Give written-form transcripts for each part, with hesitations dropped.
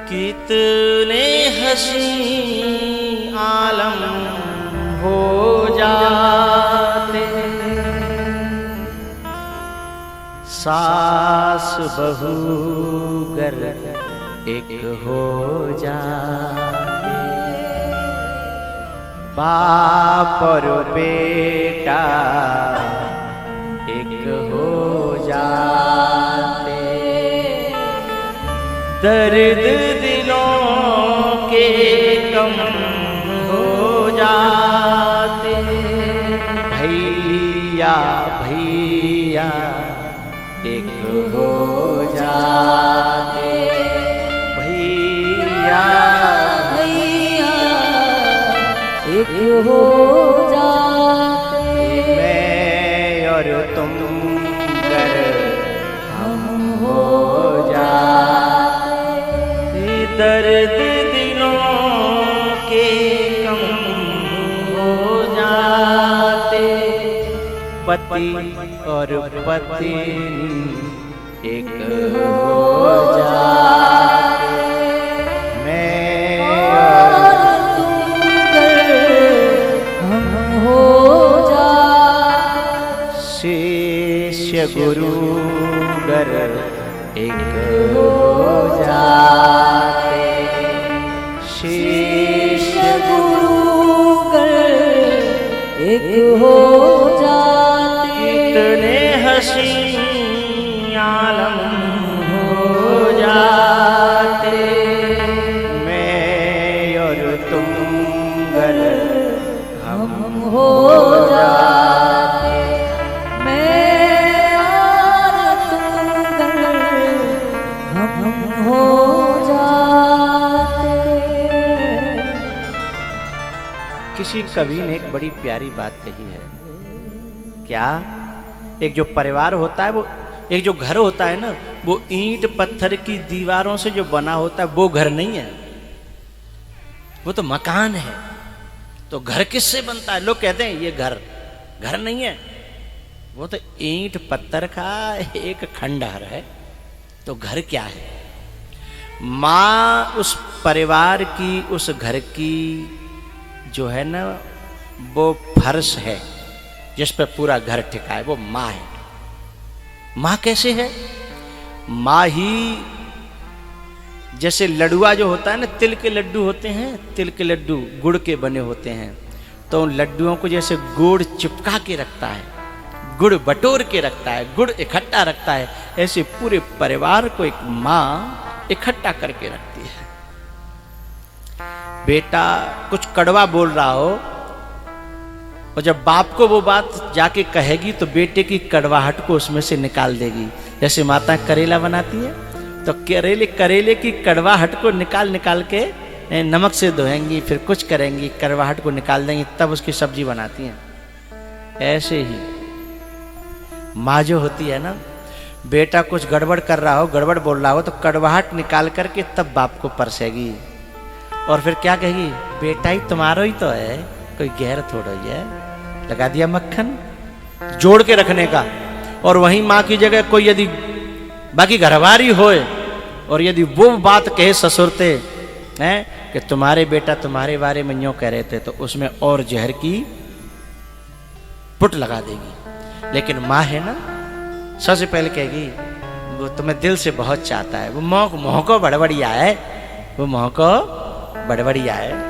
कितने हसी आलम हो जाते, सास बहू गर एक हो जाते, बाप और बेटा एक हो जाते, दर्द दिलों के कम हो जाते, भैया भैया एक हो जाते, भैया भैया एक हो जाते, मैं और तुम गर हम हो जाते, दर्द दिलों के कम हो जाते, पति और पत्नी एक हो जाते, मैं और हम हो जाते, शिष्य गुरु गर एक हो जाते, शिष्य गुरु गर एक हो जाते, कितने हसी आलम हो जाते, मैं और तुम गर हम हो जाते, मैं और तुम गर हम हो जाते। किसी कवि ने एक बड़ी प्यारी बात कही है। क्या? एक जो परिवार होता है, वो एक जो घर होता है ना, वो ईंट पत्थर की दीवारों से जो बना होता है वो घर नहीं है, वो तो मकान है। तो घर किससे बनता है? लोग कहते हैं ये घर नहीं है, वो तो ईंट पत्थर का एक खंडहर है। तो घर क्या है? माँ उस परिवार की, उस घर की जो है ना, वो फर्श है जिस पर पूरा घर टिका है, वो माँ है। माँ कैसे है? माँ ही जैसे लडुआ जो होता है ना, तिल के लड्डू होते हैं, तिल के लड्डू गुड़ के बने होते हैं, तो उन लड्डुओं को जैसे गुड़ चिपका के रखता है, गुड़ बटोर के रखता है, गुड़ इकट्ठा रखता है, ऐसे पूरे परिवार को एक माँ इकट्ठा करके रखती है। बेटा कुछ कड़वा बोल रहा हो और जब बाप को वो बात जाके कहेगी तो बेटे की कड़वाहट को उसमें से निकाल देगी। जैसे माता करेला बनाती है तो करेले की कड़वाहट को निकाल के नमक से धोएंगी, फिर कुछ करेंगी, कड़वाहट को निकाल देंगी, तब उसकी सब्जी बनाती हैं। ऐसे ही माँ जो होती है ना, बेटा कुछ गड़बड़ कर रहा हो, गड़बड़ बोल रहा हो, तो कड़वाहट निकाल करके तब बाप को परसेगी और फिर क्या कहेगी? बेटा ही तुम्हारा ही तो है, कोई गैर थोड़ा ही है। लगा दिया मक्खन जोड़ के रखने का। और वहीं माँ की जगह कोई यदि बाकी घरवारी होए और यदि वो बात कहे ससुरते हैं कि तुम्हारे बेटा तुम्हारे बारे में यूं कह रहे थे, तो उसमें और जहर की पुट लगा देगी। लेकिन माँ है ना, सबसे पहले कहेगी वो तुम्हें दिल से बहुत चाहता है, वो मोह को बड़बड़िया है, वो मोह को बड़बड़िया है।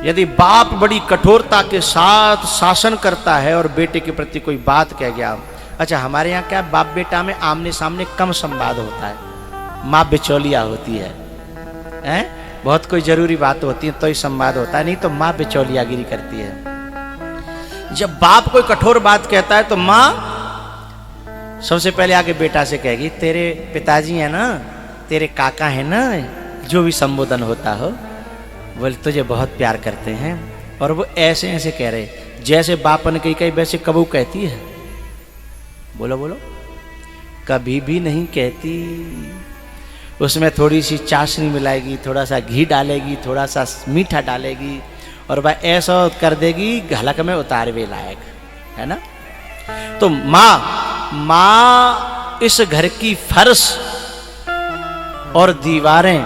यदि बाप बड़ी कठोरता के साथ शासन करता है और बेटे के प्रति कोई बात कह गया, अच्छा हमारे यहाँ क्या बाप बेटा में आमने सामने कम संवाद होता है, माँ बिचौलिया होती है, बहुत कोई जरूरी बात होती है तो ही संवाद होता है, नहीं तो माँ बिचौलियागिरी करती है। जब बाप कोई कठोर बात कहता है तो माँ सबसे पहले आके बेटा से कहेगी, तेरे पिताजी है ना, तेरे काका है ना, जो भी संबोधन होता हो, बोले तुझे बहुत प्यार करते हैं। और वो ऐसे ऐसे कह रहे जैसे बाप ने कही वैसे कबू कहती है? बोलो बोलो, कभी भी नहीं कहती। उसमें थोड़ी सी चाशनी मिलाएगी, थोड़ा सा घी डालेगी, थोड़ा सा मीठा डालेगी और वह ऐसा कर देगी हलक में उतारवे लायक, है ना। तो माँ इस घर की फर्श और दीवारें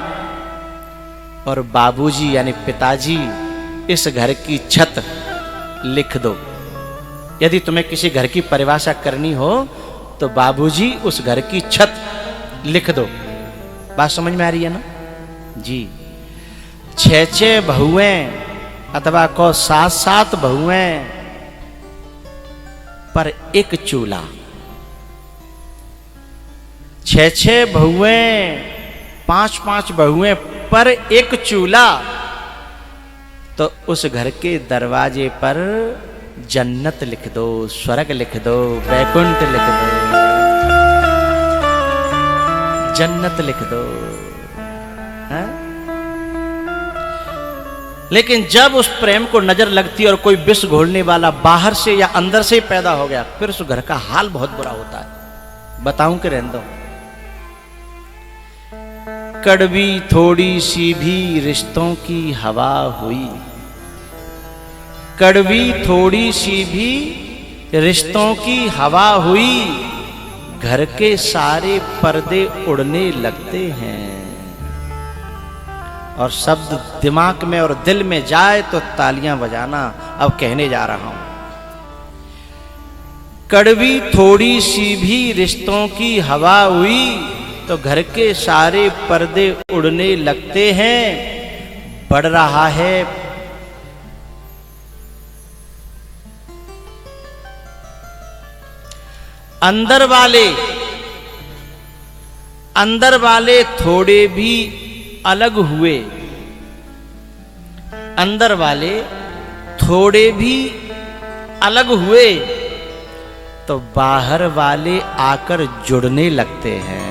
और बाबूजी यानी पिताजी इस घर की छत लिख दो। यदि तुम्हें किसी घर की परिभाषा करनी हो तो बाबूजी उस घर की छत लिख दो। बात समझ में आ रही है ना जी। 6-6 बहुएं अथवा को 7-7 बहुएं पर एक चूल्हा। 6-6 बहुएं 5-5 बहुएं पर एक चूल्हा। तो उस घर के दरवाजे पर जन्नत लिख दो, स्वर्ग लिख दो, वैकुंठ लिख दो, जन्नत लिख दो। है? लेकिन जब उस प्रेम को नजर लगती और कोई विष घोलने वाला बाहर से या अंदर से पैदा हो गया, फिर उस घर का हाल बहुत बुरा होता है। बताऊं कि रहने दो? कड़वी थोड़ी सी भी रिश्तों की हवा हुई, कड़वी थोड़ी सी भी रिश्तों की हवा हुई, घर के सारे पर्दे उड़ने लगते हैं। और शब्द दिमाग में और दिल में जाए तो तालियां बजाना। अब कहने जा रहा हूं, कड़वी थोड़ी सी भी रिश्तों की हवा हुई तो घर के सारे पर्दे उड़ने लगते हैं। बढ़ रहा है अंदर वाले थोड़े भी अलग हुए, अंदर वाले थोड़े भी अलग हुए तो बाहर वाले आकर जुड़ने लगते हैं।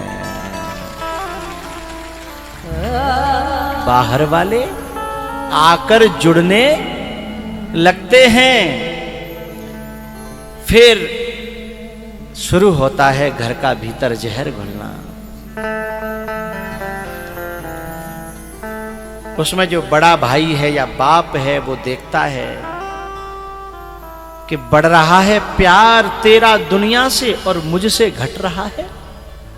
बाहर वाले आकर जुड़ने लगते हैं। फिर शुरू होता है घर का भीतर जहर घुलना। उसमें जो बड़ा भाई है या बाप है वो देखता है कि बढ़ रहा है प्यार तेरा दुनिया से और मुझसे घट रहा है।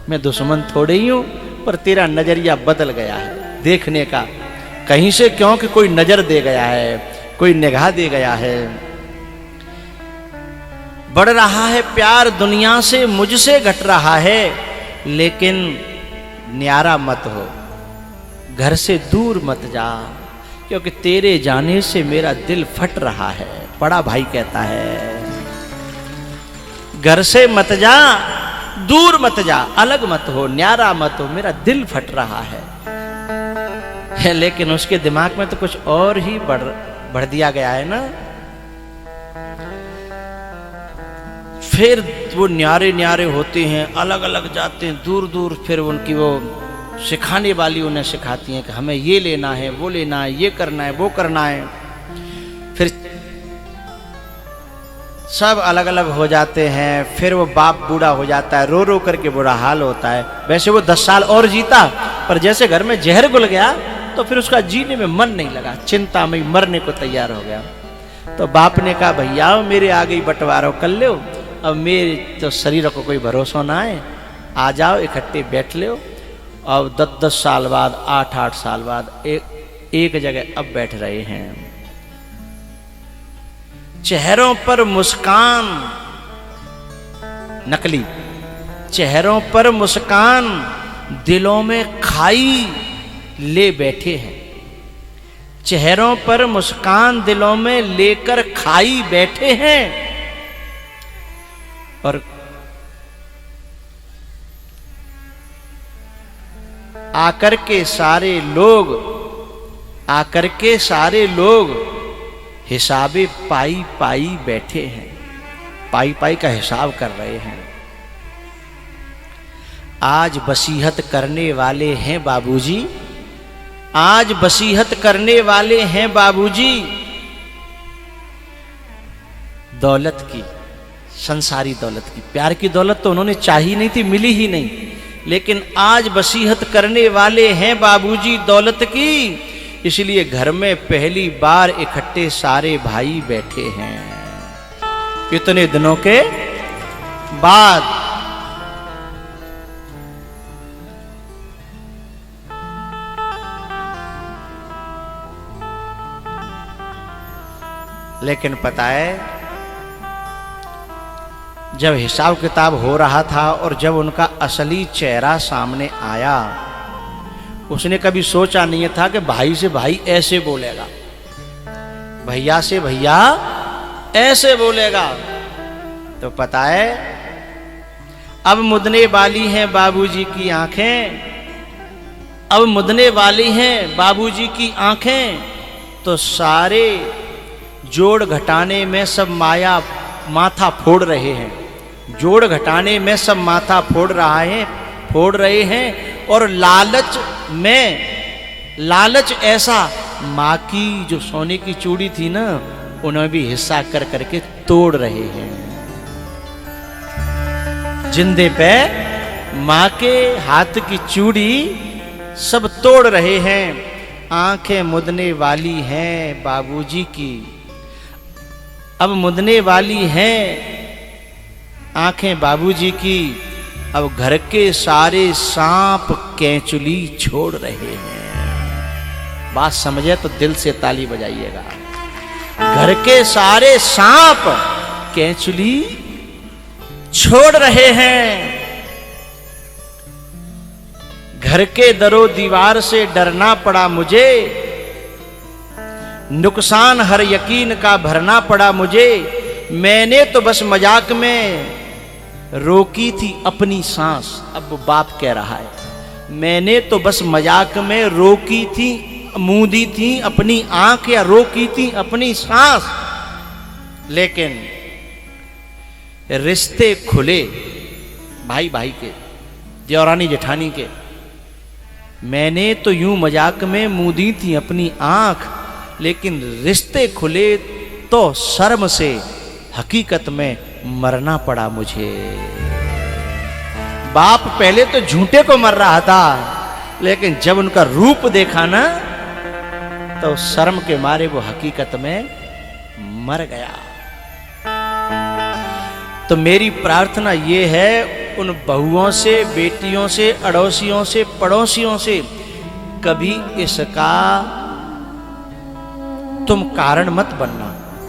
मैं दुश्मन थोड़े ही हूं पर तेरा नजरिया बदल गया है देखने का। कहीं से क्यों कि कोई नजर दे गया है, कोई निगाह दे गया है। बढ़ रहा है प्यार दुनिया से मुझसे घट रहा है, लेकिन न्यारा मत हो, घर से दूर मत जा, क्योंकि तेरे जाने से मेरा दिल फट रहा है। बड़ा भाई कहता है घर से मत जा, दूर मत जा, अलग मत हो, न्यारा मत हो, मेरा दिल फट रहा है। लेकिन उसके दिमाग में तो कुछ और ही बढ़ दिया गया है ना। फिर वो न्यारे न्यारे होते हैं, अलग अलग जाते हैं दूर दूर। फिर उनकी वो सिखाने वाली उन्हें सिखाती हैं कि हमें ये लेना है, वो लेना है, ये करना है, वो करना है। फिर सब अलग अलग हो जाते हैं। फिर वो बाप बूढ़ा हो जाता है, रो रो करके बुरा हाल होता है। वैसे वो 10 साल और जीता, पर जैसे घर में जहर घुल गया तो फिर उसका जीने में मन नहीं लगा, चिंता में मरने को तैयार हो गया। तो बाप ने कहा भैया मेरे आगे ही बंटवारा कर लो, अब मेरे तो शरीर को कोई भरोसा ना है, आ जाओ इकट्ठे बैठ लो। अब 10-10 साल बाद, 8-8 साल बाद एक जगह अब बैठ रहे हैं। चेहरों पर मुस्कान, नकली चेहरों पर मुस्कान, दिलों में खाई ले बैठे हैं। चेहरों पर मुस्कान दिलों में लेकर खाई बैठे हैं। और आकर के सारे लोग हिसाबे पाई पाई बैठे हैं, पाई पाई का हिसाब कर रहे हैं। आज वसीयत करने वाले हैं बाबूजी, आज वसीयत करने वाले हैं बाबूजी दौलत की, संसारी दौलत की। प्यार की दौलत तो उन्होंने चाही नहीं थी, मिली ही नहीं, लेकिन आज वसीयत करने वाले हैं बाबूजी दौलत की। इसलिए घर में पहली बार इकट्ठे सारे भाई बैठे हैं कितने दिनों के बाद। लेकिन पता है, जब हिसाब किताब हो रहा था और जब उनका असली चेहरा सामने आया, उसने कभी सोचा नहीं था कि भाई से भाई ऐसे बोलेगा, भैया से भैया ऐसे बोलेगा। तो पता है, अब मुदने वाली हैं बाबूजी की आंखें, अब मुदने वाली हैं बाबूजी की आंखें, तो सारे जोड़ घटाने में सब माया माथा फोड़ रहे हैं, जोड़ घटाने में सब माथा फोड़ रहे हैं। और लालच ऐसा, माँ की जो सोने की चूड़ी थी ना, उन्हें भी हिस्सा कर करके तोड़ रहे हैं। जिंदे पे माँ के हाथ की चूड़ी सब तोड़ रहे हैं। आंखें मुदने वाली हैं बाबूजी की, अब मुदने वाली हैं आंखें बाबूजी की। अब घर के सारे सांप कैंचुली छोड़ रहे हैं। बात समझे तो दिल से ताली बजाइएगा। घर के सारे सांप कैंचुली छोड़ रहे हैं। घर के दरो दीवार से डरना पड़ा मुझे, नुकसान हर यकीन का भरना पड़ा मुझे। मैंने तो बस मजाक में रोकी थी अपनी सांस। अब वो बाप कह रहा है, मैंने तो बस मजाक में रोकी थी, मूंदी थी अपनी आंख या रोकी थी अपनी सांस। लेकिन रिश्ते खुले भाई भाई के, देवरानी जेठानी के। मैंने तो यूं मजाक में मूंदी थी अपनी आंख, लेकिन रिश्ते खुले तो शर्म से हकीकत में मरना पड़ा मुझे। बाप पहले तो झूठे को मर रहा था, लेकिन जब उनका रूप देखा ना, तो शर्म के मारे वो हकीकत में मर गया। तो मेरी प्रार्थना ये है, उन बहुओं से, बेटियों से, अड़ोसियों से, पड़ोसियों से कभी इसका तुम कारण मत बनना।